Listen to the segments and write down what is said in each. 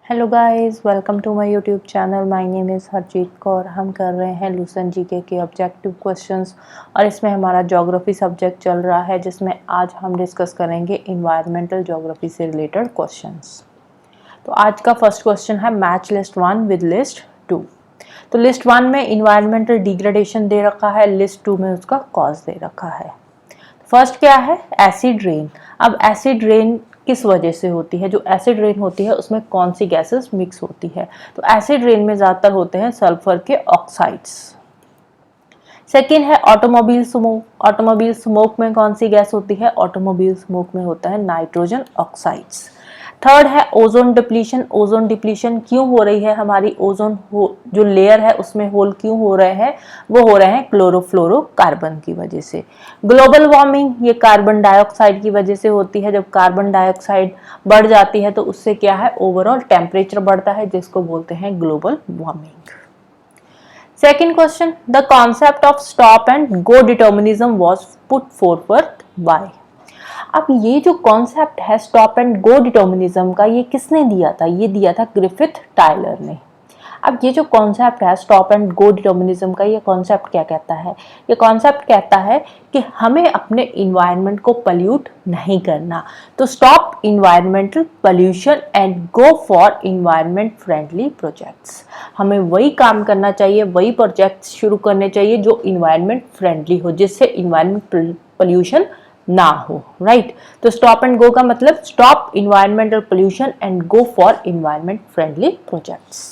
Hello guys, welcome to my YouTube channel. My name is Harjeet Kaur. हम कर रहे हैं लूसेंट जीके के ऑब्जेक्टिव क्वेश्चंस और इसमें हमारा ज्योग्राफी सब्जेक्ट चल रहा है, जिसमें आज हम डिस्कस करेंगे इन्वायरमेंटल ज्योग्राफी से रिलेटेड क्वेश्चंस। तो आज का फर्स्ट क्वेश्चन है मैच लिस्ट 1 विद लिस्ट 2। तो लिस्ट 1 में इन्वायरमेंटल डिग्रेडेशन दे रखा है, लिस्ट 2 में उसका कॉज दे रखा है। फर्स्ट क्या है? Acid rain. अब एसिड रेन किस वजह से होती है? जो एसिड रेन होती है उसमें कौन सी गैसेस मिक्स होती है? तो एसिड रेन में ज़्यादातर होते हैं सल्फर के ऑक्साइड्स। सेकेंड है ऑटोमोबाइल स्मोक। ऑटोमोबाइल स्मोक में कौन सी गैस होती है? ऑटोमोबाइल स्मोक में होता है नाइट्रोजन ऑक्साइड्स। थर्ड है ओजोन डिप्लीशन। ओजोन डिप्लीशन क्यों हो रही है? हमारी ओजोन जो लेयर है उसमें होल क्यों हो रहे हैं? वो हो रहे हैं क्लोरोफ्लोरोकार्बन की वजह से। ग्लोबल वार्मिंग, ये कार्बन डाइऑक्साइड की वजह से होती है। जब कार्बन डाइऑक्साइड बढ़ जाती है तो उससे क्या है? ओवरऑल टेम्परेचर बढ़ता है, जिसको बोलते हैं global warming. Second question, the concept of stop and go determinism was put forward by। अब ये जो कॉन्सेप्ट है स्टॉप एंड गो डिटर्मिनिज्म का, ये किसने दिया था? ये दिया था ग्रिफिथ टाइलर ने। अब ये जो कॉन्सेप्ट है स्टॉप एंड गो डिटर्मिनिज्म का, ये कॉन्सेप्ट क्या कहता है? ये कॉन्सेप्ट कहता है कि हमें अपने इन्वायरमेंट को पल्यूट नहीं करना। तो stop environmental pollution and go for environment friendly projects. हमें वही काम करना चाहिए, वही प्रोजेक्ट्स शुरू करने चाहिए जो इन्वायरमेंट फ्रेंडली हो, जिससे इन्वायरमेंट पॉल्यूशन ना हो, राइट। तो स्टॉप एंड गो का मतलब stop environmental pollution and go for environment friendly projects.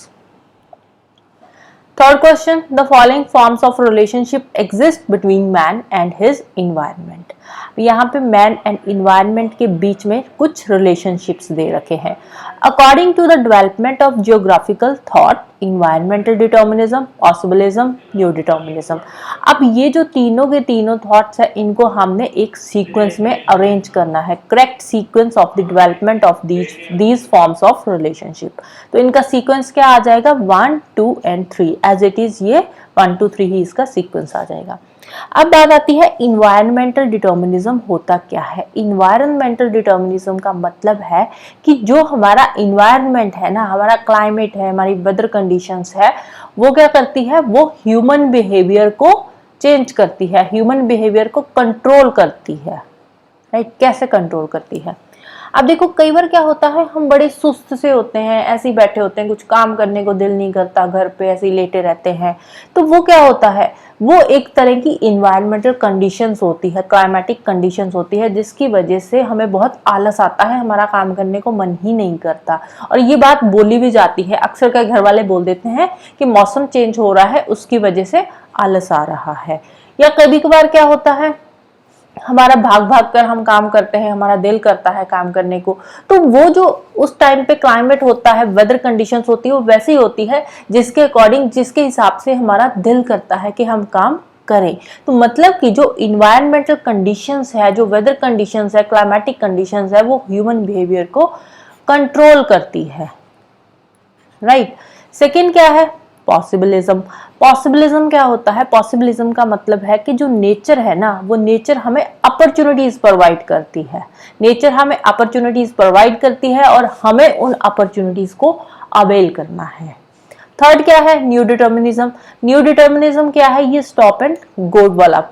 Third question, the following forms of relationship exist between man and his environment। यहाँ पे मैन एंड इन्वायरमेंट के बीच में कुछ रिलेशनशिप्स दे रखे हैं। According to the development of geographical thought, environmental determinism, possibilism, new determinism. अब ये जो तीनों के तीनों थॉट्स है, इनको हमने एक सीक्वेंस में अरेंज करना है, correct sequence of the development of these forms of relationship. तो इनका सीक्वेंस क्या आ जाएगा? 1, 2 एंड 3। एज इट इज ये 1, 2, 3 ही इसका सीक्वेंस आ जाएगा। अब बात आती है इन्वायरमेंटल डिटर्मिनिज्म होता क्या है? इन्वायरमेंटल डिटर्मिनिज्म का मतलब है कि जो हमारा इन्वायरमेंट है ना, हमारा क्लाइमेट है, हमारी वेदर कंडीशंस है, वो क्या करती है? वो ह्यूमन बिहेवियर को चेंज करती है, ह्यूमन बिहेवियर को कंट्रोल करती है, राइट। कैसे कंट्रोल करती है? अब देखो, कई बार क्या होता है, हम बड़े सुस्त से होते हैं, ऐसे ही बैठे होते हैं, कुछ काम करने को दिल नहीं करता, घर पे ऐसे ही लेटे रहते हैं। तो वो क्या होता है? वो एक तरह की इन्वायरमेंटल कंडीशंस होती है, क्लाइमेटिक कंडीशंस होती है, जिसकी वजह से हमें बहुत आलस आता है, हमारा काम करने को मन ही नहीं करता। और ये बात बोली भी जाती है, अक्सर कई घर वाले बोल देते हैं कि मौसम चेंज हो रहा है, उसकी वजह से आलस आ रहा है। या कभी कभार क्या होता है, हमारा भाग भाग कर हम काम करते हैं, हमारा दिल करता है काम करने को, तो वो जो उस टाइम पे क्लाइमेट होता है, वेदर कंडीशंस होती है, वो वैसी होती है जिसके अकॉर्डिंग, जिसके हिसाब से हमारा दिल करता है कि हम काम करें। तो मतलब कि जो इन्वायरमेंटल कंडीशंस है, जो वेदर कंडीशंस है, क्लाइमेटिक कंडीशंस है, वो ह्यूमन बिहेवियर को कंट्रोल करती है, राइट। सेकेंड क्या है? पॉसिबिलिज्म। पॉसिबिलिज्म क्या होता है? पॉसिबिलिज्म का मतलब है कि जो नेचर है ना, वो नेचर हमें अपॉर्चुनिटीज प्रोवाइड करती है। नेचर हमें अपॉर्चुनिटीज प्रोवाइड करती है और हमें उन अपॉर्चुनिटीज को अवेल करना है। थर्ड क्या है? New determinism. न्यू डिटर्मिनिज्म क्या है? ये स्टॉप एंड गो वाला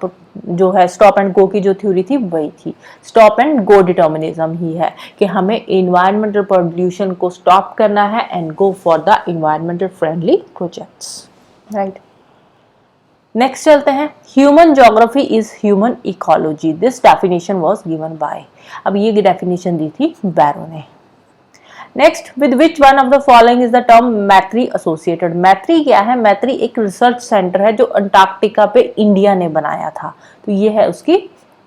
जो है, स्टॉप एंड गो की जो थ्योरी थी वही थी। स्टॉप एंड गो डिटर्मिनिज्म ही है कि हमें इन्वायरमेंटल पॉल्यूशन को स्टॉप करना है and go for the environmental friendly projects, right. Next चलते हैं, human geography is human ecology. This definition was given by. अब ये डेफिनेशन दी थी बैरो ने। Next, with which one of the following is the term मैत्री associated. मैत्री क्या है? मैत्री एक रिसर्च सेंटर है जो अंटार्कटिका पे इंडिया ने बनाया था। तो ये है उसकी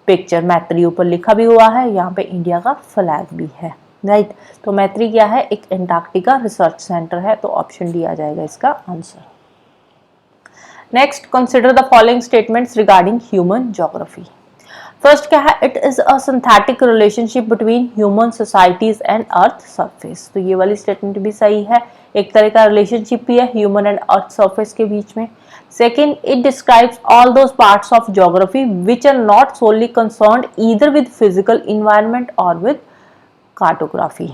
पिक्चर, मैत्री ऊपर लिखा भी हुआ है, यहाँ पे इंडिया का फ्लैग भी है, राइट। तो मैत्री क्या है? एक अंटार्कटिका रिसर्च सेंटर है। तो ऑप्शन डी आ जाएगा इसका answer. Next, consider the following statements regarding human geography. First क्या है? It is a synthetic relationship between human societies and earth surface. तो ये वाली स्टेटमेंट भी सही है, एक तरह का रिलेशनशिप भी है ह्यूमन एंड अर्थ सरफेस के बीच में। Second, it describes all those parts of geography which are not solely concerned either with physical environment or with cartography.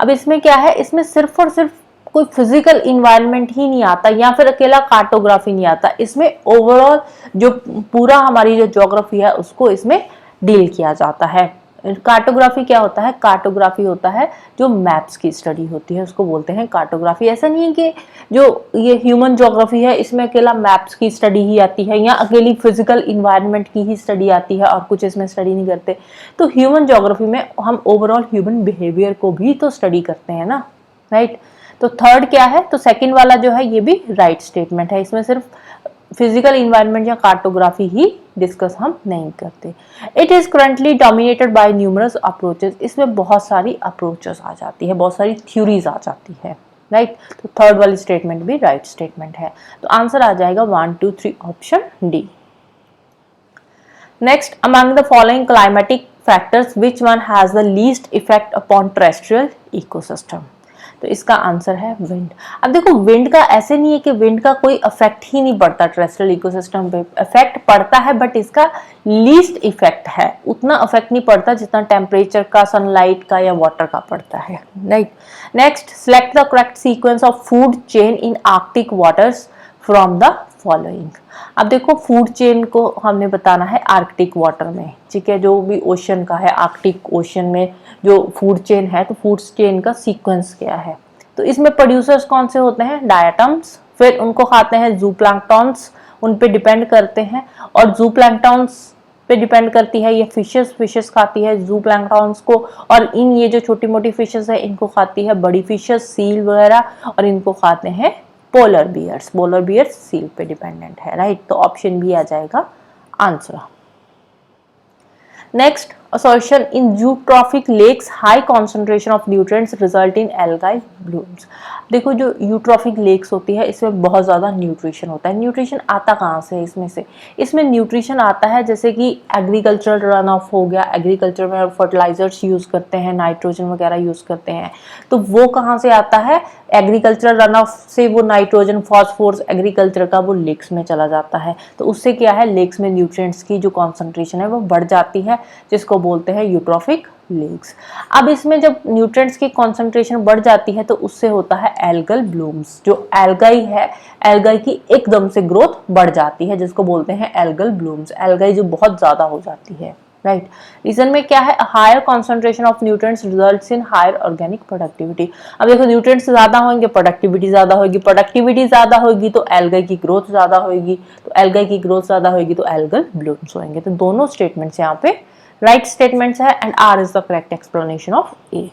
अब इसमें क्या है, इसमें सिर्फ और सिर्फ कोई फिजिकल इन्वायरमेंट ही नहीं आता या फिर अकेला कार्टोग्राफी नहीं आता, इसमें ओवरऑल जो पूरा हमारी जो ज्योग्राफी है उसको इसमें डील किया जाता है। कार्टोग्राफी क्या होता है, कार्टोग्राफी होता है जो मैप्स की स्टडी होती है, उसको बोलते हैं कार्टोग्राफी। ऐसा नहीं है कि जो ये ह्यूमन ज्योग्राफी है इसमें अकेला मैप्स की स्टडी ही आती है या अकेली फिजिकल इन्वायरमेंट की ही स्टडी आती है और कुछ इसमें स्टडी नहीं करते। तो ह्यूमन ज्योग्राफी में हम ओवरऑल ह्यूमन बिहेवियर को भी तो स्टडी करते हैं ना, राइट। तो थर्ड क्या है, तो सेकंड वाला जो है ये भी राइट स्टेटमेंट है, इसमें सिर्फ फिजिकल इन्वायरमेंट या कार्टोग्राफी ही डिस्कस हम नहीं करते। It is currently dominated by numerous approaches, इसमें बहुत सारी अप्रोचेस आ जाती है, बहुत सारी थ्योरीज आ जाती है, राइट। तो थर्ड वाली स्टेटमेंट भी राइट स्टेटमेंट है। तो आंसर आ जाएगा 1 2 3 option D. Next, among the following climatic factors which one has the least effect upon terrestrial ecosystem. तो इसका आंसर है विंड। अब देखो विंड का ऐसे नहीं है कि विंड का कोई इफेक्ट ही नहीं पड़ता टेरेस्ट्रियल इकोसिस्टम पे, इफेक्ट पड़ता है बट इसका लीस्ट इफेक्ट है, उतना इफेक्ट नहीं पड़ता जितना टेम्परेचर का, सनलाइट का या वाटर का पड़ता है, right. Next, select the correct sequence of food chain in Arctic waters from the following. अब देखो फूड चेन को हमने बताना है आर्कटिक वाटर में, ठीक है, जो भी ओशन का है, आर्कटिक ओशन में जो फूड चेन है, तो फूड चेन का सीक्वेंस क्या है। तो इसमें प्रोड्यूसर्स कौन से होते हैं, डायटम्स, फिर उनको खाते हैं जूप्लैंक्टॉन्स, उन पे डिपेंड करते हैं, और जूप्लैंक्टॉन्स पे डिपेंड करती है ये फिशेस, फिशेस खाती है जूप्लैंक्टॉन्स को, और इन ये जो छोटी मोटी फिशेस है इनको खाती है बड़ी फिशेस, सील वगैरह, और इनको खाते हैं polar bears. Polar bears seal पे डिपेंडेंट है, राइट। तो ऑप्शन भी आ जाएगा answer. Next, assertion in eutrophic lakes high concentration of nutrients result in algal blooms। देखो जो यूट्रॉफिक लेक्स होती है इसमें बहुत ज़्यादा न्यूट्रिशन होता है। न्यूट्रिशन आता कहाँ से है इसमें से, इसमें न्यूट्रिशन आता है जैसे कि एग्रीकल्चरल रन ऑफ हो गया, एग्रीकल्चर में फर्टिलाइजर्स यूज़ करते हैं, नाइट्रोजन वगैरह यूज़ करते हैं, तो वो कहाँ से आता है, एग्रीकल्चरल रन ऑफ से वो नाइट्रोजन फॉस्फोरस एग्रीकल्चर का वो लेक्स में चला जाता है। तो उससे क्या है, लेक्स में न्यूट्रिएंट्स की जो कॉन्सेंट्रेशन है वो बढ़ जाती है, जिसको बोलते हैं यूट्रॉफिक लेक्स। अब इसमें जब न्यूट्रिएंट्स की कॉन्सेंट्रेशन बढ़ जाती है तो उससे होता है एल्गल ब्लूम्स। जो एल्गाई है, एल्गाई की एकदम से ग्रोथ बढ़ जाती है, जिसको बोलते हैं एल्गल ब्लूम्स। एल्गाई जो बहुत ज्यादा हो जाती है, राइट। रीजन में क्या है, higher concentration of nutrients results in higher organic productivity. अब देखो न्यूट्रिएंट्स ज्यादा होंगे, प्रोडक्टिविटी ज्यादा होगी, प्रोडक्टिविटी ज्यादा होगी तो एल्गाई की ग्रोथ ज्यादा होगी, तो एल्गाई की ग्रोथ ज्यादा होगी तो एल्गल ब्लूम्स होंगे। तो दोनों स्टेटमेंट्स यहाँ पे राइट स्टेटमेंट्स है and R is the correct explanation of A.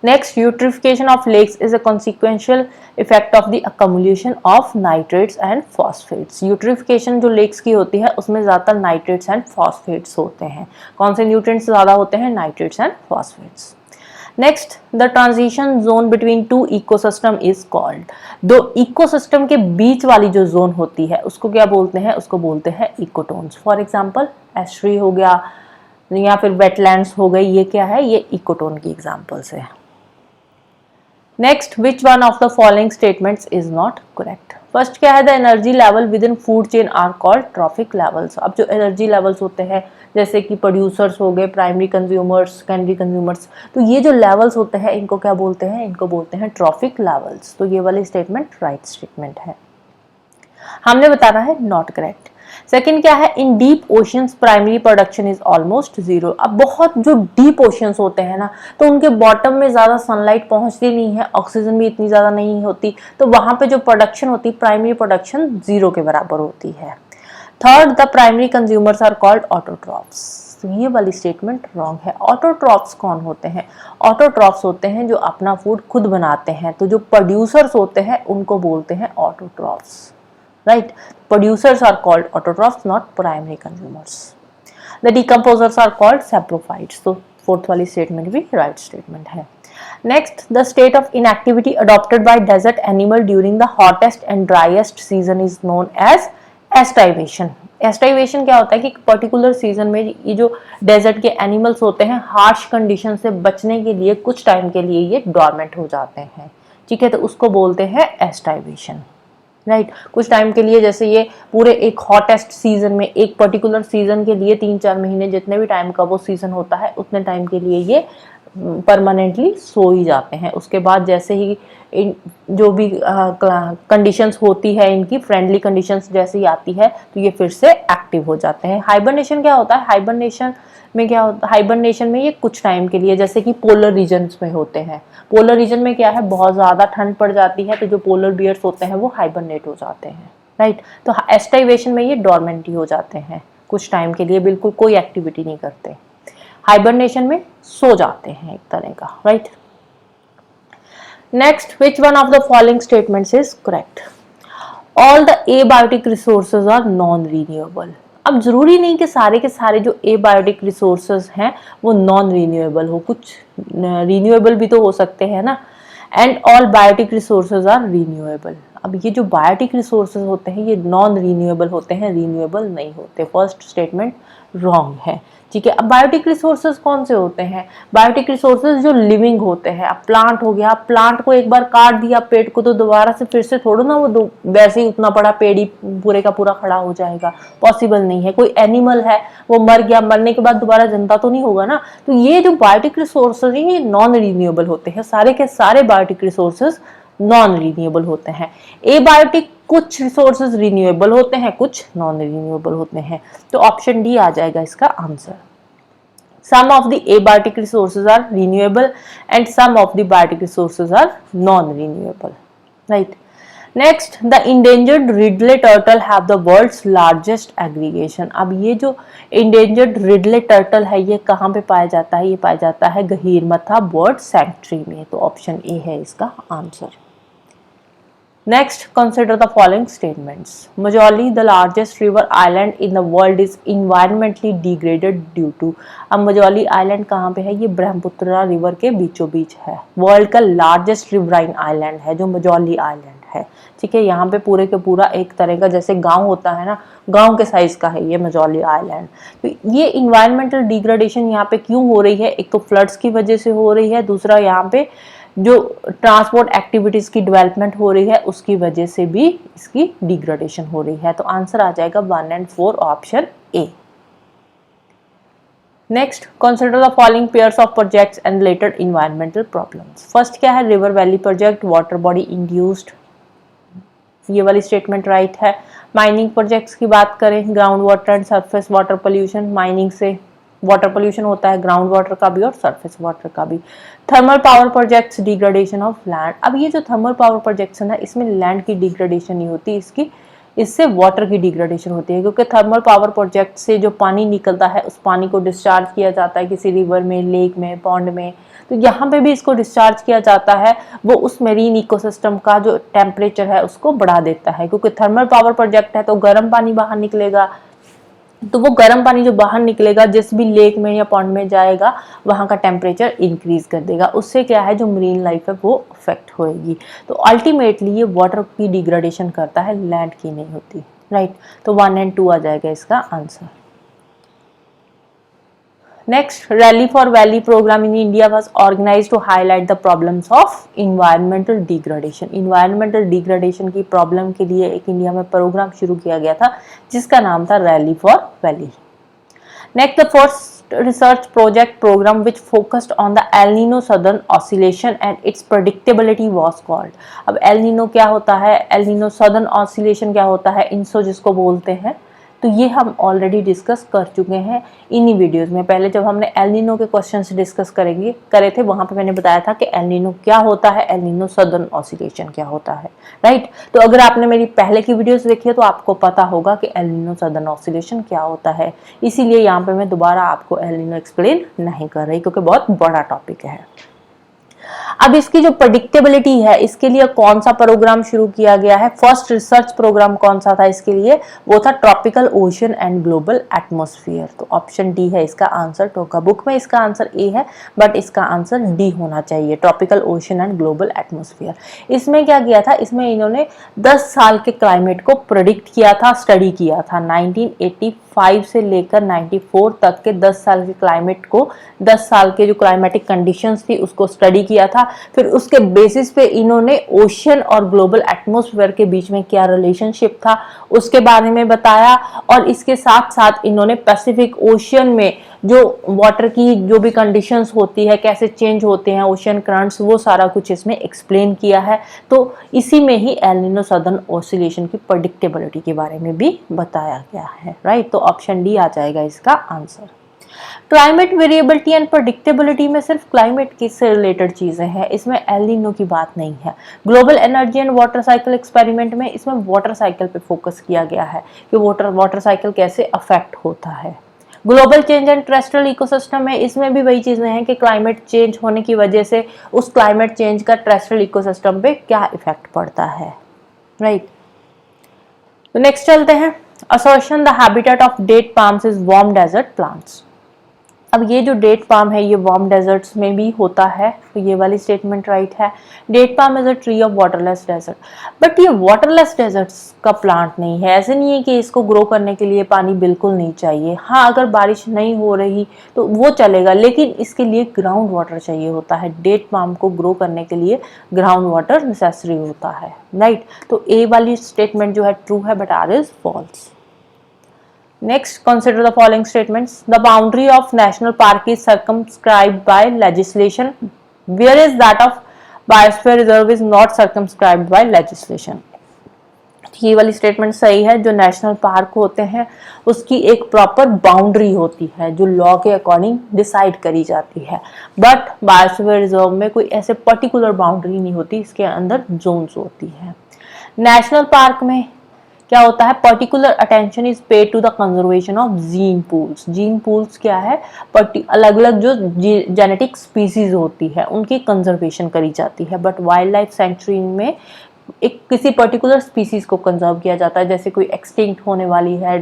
Next, eutrophication of lakes is a consequential effect of the accumulation of nitrates and phosphates। eutrophication जो lakes की होती है उसमें ज़्यादातर nitrates and phosphates होते हैं। कौन से nutrients ज़्यादा होते हैं, nitrates and phosphates। Next, the transition zone between two ecosystem is called। दो ecosystem के बीच वाली जो zone होती है उसको क्या बोलते हैं, उसको बोलते हैं ecotones। For example, estuary हो गया या फिर wetlands हो गई, ये क्या है, ये ecotone की examples है। Next, which one of the following statements is not correct. First क्या है, the energy level within food chain are called trophic levels. अब जो एनर्जी लेवल्स होते हैं जैसे कि प्रोड्यूसर्स हो गए, प्राइमरी कंज्यूमर्स, सेकेंडरी कंज्यूमर्स, तो ये जो लेवल्स होते हैं इनको क्या बोलते हैं, इनको बोलते हैं ट्रॉफिक लेवल्स। तो ये वाली स्टेटमेंट राइट स्टेटमेंट है, हमने बताना है नॉट करेक्ट। सेकेंड क्या है, इन deep oceans primary production is almost zero. अब बहुत जो डीप ओशियंस होते हैं ना तो उनके बॉटम में ज़्यादा सनलाइट पहुंचती नहीं है, ऑक्सीजन भी इतनी ज़्यादा नहीं होती, तो वहाँ पे जो प्रोडक्शन होती है प्राइमरी प्रोडक्शन जीरो के बराबर होती है। Third, the primary consumers are called autotrophs. तो ये वाली स्टेटमेंट रॉन्ग है। ऑटोट्रॉफ्स कौन होते हैं, ऑटोट्रॉफ्स होते हैं जो अपना फूड खुद बनाते हैं, तो जो प्रोड्यूसर्स होते हैं उनको बोलते हैं autotrophs, right? Producers are called autotrophs, not primary consumers. The decomposers are called saprophytes. So fourth वाली statement भी right statement है। Next, the state of inactivity adopted by desert animal during the hottest and driest season is known as estivation। एस्टाइवेशन क्या होता है कि particular season में ये जो डेजर्ट के एनिमल्स होते हैं हार्श कंडीशन से बचने के लिए कुछ टाइम के लिए ये डॉर्मेंट हो जाते हैं, ठीक है, तो उसको बोलते हैं एस्टाइवेशन, राइट। कुछ टाइम के लिए, जैसे ये पूरे एक हॉटेस्ट सीजन में, एक पर्टिकुलर सीजन के लिए 3-4 महीने जितने भी टाइम का वो सीजन होता है उतने टाइम के लिए ये परमानेंटली सो ही जाते हैं। उसके बाद जैसे ही इन जो भी कंडीशंस होती है, इनकी फ्रेंडली कंडीशंस जैसे ही आती है तो ये फिर से एक्टिव हो जाते हैं। हाइबरनेशन क्या होता है? हाइबरनेशन में क्या होता है? हाइबरनेशन में ये कुछ टाइम के लिए, जैसे कि पोलर रीजन्स में होते हैं। पोलर रीजन में क्या है, बहुत ज़्यादा ठंड पड़ जाती है तो जो पोलर बियर्स होते हैं वो हाइबरनेट हो जाते हैं, राइट। तो एस्टाइवेशन में ये डॉर्मेंट ही हो जाते हैं कुछ टाइम के लिए, बिल्कुल कोई एक्टिविटी नहीं करते। हाइबरनेशन में सो जाते हैं एक तरह का, right. Next, which one of the following statements is correct? All the abiotic resources are non renewable. अब जरूरी नहीं कि सारे के सारे जो एबायोटिक रिसोर्सेज हैं वो नॉन रीन्यूएबल हो, कुछ रीन्यूएबल भी तो हो सकते हैं ना। And all biotic resources are renewable. अब ये जो बायोटिक रिसोर्सेज होते हैं ये नॉन रीन्यूएबल होते हैं, रीन्यूएबल नहीं होते। फर्स्ट स्टेटमेंट रॉन्ग है, ठीक है। अब बायोटिक रिसोर्सेज कौन से होते हैं? बायोटिक रिसोर्सेज जो लिविंग होते हैं। अब प्लांट हो गया, प्लांट को एक बार काट दिया पेड़ को तो दोबारा से फिर से थोड़ा ना वो वैसे ही उतना बड़ा पेड़ ही पूरे का पूरा खड़ा हो जाएगा, पॉसिबल नहीं है। कोई एनिमल है वो मर गया, मरने के बाद दोबारा जिंदा तो नहीं होगा ना। तो ये जो बायोटिक रिसोर्सेज है ये नॉन रिन्यूएबल होते हैं, सारे के सारे बायोटिक रिसोर्सेज नॉन रिन्यूएबल होते हैं। एबायोटिक कुछ रिसोर्सेज रिन्यूएबल होते हैं, कुछ नॉन रिन्यूएबल होते हैं। तो ऑप्शन डी आ जाएगा इसका answer. Some of the abiotic resources are renewable and some of the biotic resources are non-renewable, right? Next, the endangered ridley turtle have the world's largest aggregation. अब ये जो endangered ridley turtle है ये कहाँ पे पाया जाता है? ये पाया जाता है गहीरमथा बर्ड सेंचुरी में। तो ऑप्शन ए है इसका answer. Next, consider the following statements. Majoli, the largest river island in the world, is environmentally degraded due to. अब मजौली आइलैंड कहाँ पे है? ये ब्रह्मपुत्र रिवर के बीचों बीच है। वर्ल्ड का लार्जेस्ट रिवराइन आइलैंड है जो मजौली आइलैंड है, ठीक है। यहाँ पे पूरे के पूरा एक तरह का जैसे गांव होता है ना, गांव के साइज का है ये मजौली आइलैंड। तो ये इन्वायरमेंटल डिग्रेडेशन यहाँ पे क्यों हो रही है? एक तो फ्लड्स की वजह से हो रही है, दूसरा यहाँ पे जो ट्रांसपोर्ट एक्टिविटीज की डेवलपमेंट हो रही है उसकी वजह से भी इसकी डिग्रेडेशन हो रही है। तो आंसर आ जाएगा 1 and 4 option A. Next, consider the following pairs of projects and related environmental problems. First क्या है? River valley project, water body induced, ये वाली स्टेटमेंट राइट है। माइनिंग प्रोजेक्ट्स की बात करें, ground water and surface water pollution, mining से water pollution होता है, ग्राउंड वाटर का भी और सरफेस वाटर का भी। Thermal power projects, degradation of land. अब ये जो थर्मल पावर प्रोजेक्ट्स है ना, इसमें लैंड की डिग्रेडेशन नहीं होती, इससे वाटर की डिग्रेडेशन होती है, क्योंकि थर्मल पावर प्रोजेक्ट से जो पानी निकलता है उस पानी को डिस्चार्ज किया जाता है किसी रिवर में, लेक में, पॉन्ड में। तो यहाँ पे भी इसको डिस्चार्ज किया जाता है, वो उस मेरीन इकोसिस्टम का जो टेम्परेचर है उसको बढ़ा देता है, क्योंकि थर्मल पावर प्रोजेक्ट है तो गर्म पानी बाहर निकलेगा। तो वो गर्म पानी जो बाहर निकलेगा जिस भी लेक में या पॉन्ड में जाएगा वहाँ का टेम्परेचर इंक्रीज कर देगा। उससे क्या है, जो मरीन लाइफ है वो अफेक्ट होएगी। तो अल्टीमेटली ये वाटर की डिग्रेडेशन करता है, लैंड की नहीं होती, राइट। तो 1 and 2 आ जाएगा इसका answer. Next, Rally for Valley program in India was organized to highlight the problems of environmental degradation. Environmental degradation की प्रॉब्लम के लिए एक इंडिया में प्रोग्राम शुरू किया गया था जिसका नाम था rally for valley. Next, the first research project program which focused on the El Nino Southern Oscillation and its predictability was called. अब El Nino क्या होता है? El Nino Southern Oscillation क्या होता है? इंसो जिसको बोलते हैं, तो ये हम ऑलरेडी डिस्कस कर चुके हैं इन्हीं वीडियोस में। पहले जब हमने एल नीनो के क्वेश्चंस डिस्कस करे थे वहां पे मैंने बताया था कि एल नीनो क्या होता है, एल नीनो सदर्न ऑसिलेशन क्या होता है, राइट। तो अगर आपने मेरी पहले की वीडियोस देखी है तो आपको पता होगा कि एल नीनो सदर्न ऑसिलेशन क्या होता है। इसीलिए यहाँ पे मैं दोबारा आपको एल नीनो एक्सप्लेन नहीं कर रही क्योंकि बहुत बड़ा टॉपिक है। अब इसकी जो प्रेडिक्टेबिलिटी है इसके लिए कौन सा प्रोग्राम शुरू किया गया है? फर्स्ट रिसर्च प्रोग्राम कौन सा था इसके लिए? वो था tropical ocean and global atmosphere. तो ऑप्शन डी है इसका आंसर। टोका बुक में इसका आंसर ए है बट इसका आंसर डी होना चाहिए, tropical ocean and global atmosphere. इसमें क्या किया था? इसमें इन्होंने 10 साल के क्लाइमेट को प्रेडिक्ट किया था, स्टडी किया था। 1985 से लेकर 94 तक के 10 साल के क्लाइमेट को, 10 साल के जो क्लाइमेटिक कंडीशंस थी उसको स्टडी किया था फिर उसके बेसिस पे इन्होंने ओशन और ग्लोबल एटमॉस्फेयर के बीच में क्या रिलेशनशिप था उसके बारे में बताया, और इसके साथ साथ इन्होंने पैसिफिक ओशन में जो वाटर की जो भी कंडीशंस होती है, कैसे चेंज होते हैं ओशन करंट्स, वो सारा कुछ इसमें एक्सप्लेन किया है। तो इसी में ही एल नीनो सदर्न ऑसिलेशन की प्रेडिक्टेबिलिटी के बारे में भी बताया गया है, राइट। तो ऑप्शन डी आ जाएगा इसका answer. Climate variability and predictability में सिर्फ क्लाइमेट की से रिलेटेड चीजें हैं, इसमें एल नीनो की बात नहीं है। Global energy and water cycle experiment में इसमें वाटर साइकिल पे फोकस किया गया है कि वाटर साइकिल कैसे अफेक्ट होता है। Global change and terrestrial ecosystem है, इसमें भी वही चीजें हैं कि क्लाइमेट चेंज होने की वजह से उस क्लाइमेट चेंज का टेरेस्ट्रियल इकोसिस्टम पे क्या इफेक्ट पड़ता है, राइट। तो नेक्स्ट चलते हैं। Assertion the habitat of date palms is warm desert plants. अब ये जो डेट पाम है ये वार्म डेजर्ट्स में भी होता है, तो ये वाली स्टेटमेंट राइट है। Date palm is a tree of waterless desert, but ये वाटरलेस डेजर्ट्स का प्लांट नहीं है। ऐसे नहीं है कि इसको ग्रो करने के लिए पानी बिल्कुल नहीं चाहिए। हाँ, अगर बारिश नहीं हो रही तो वो चलेगा, लेकिन इसके लिए ग्राउंड वाटर चाहिए होता है। डेट पाम को ग्रो करने के लिए ग्राउंड वाटर नेसेसरी होता है, राइट। तो ए वाली स्टेटमेंट जो है ट्रू है, but R is false. Next, consider the following statements. The boundary of national park is circumscribed by legislation, whereas that of biosphere reserve is not circumscribed by legislation. ये वाली statement सही है। जो national park होते हैं उसकी एक proper boundary होती है जो लॉ के अकॉर्डिंग डिसाइड करी जाती है, बट बायोस्फीयर रिजर्व में कोई ऐसे पर्टिकुलर बाउंड्री नहीं होती, इसके अंदर जोन्स होती है। नेशनल पार्क में क्या होता है, particular attention is paid to the conservation of gene pools. Gene pools क्या है, अलग अलग जो जेनेटिक स्पीसीज होती है उनकी कंजर्वेशन करी जाती है। बट वाइल्ड लाइफ सेंचुरी में एक किसी पर्टिकुलर स्पीसीज को कंजर्व किया जाता है, जैसे कोई एक्सटिंक्ट होने वाली है,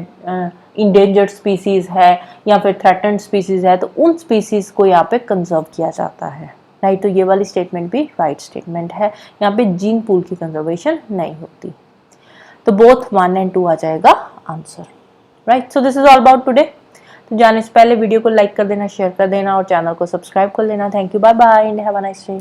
इंडेंजर्ड स्पीसीज है या फिर थ्रेटन्ड स्पीसीज है, तो उन स्पीसीज को यहाँ पे कंजर्व किया जाता है, राइट। तो ये वाली स्टेटमेंट भी राइट स्टेटमेंट है। यहाँ पे जीन पूल की कंजर्वेशन नहीं होती, तो बोथ 1 and 2 आ जाएगा answer, right. So this is all about today. तो जाने से पहले वीडियो को लाइक कर देना, शेयर कर देना और चैनल को सब्सक्राइब कर लेना। Thank you, bye bye and have a nice day.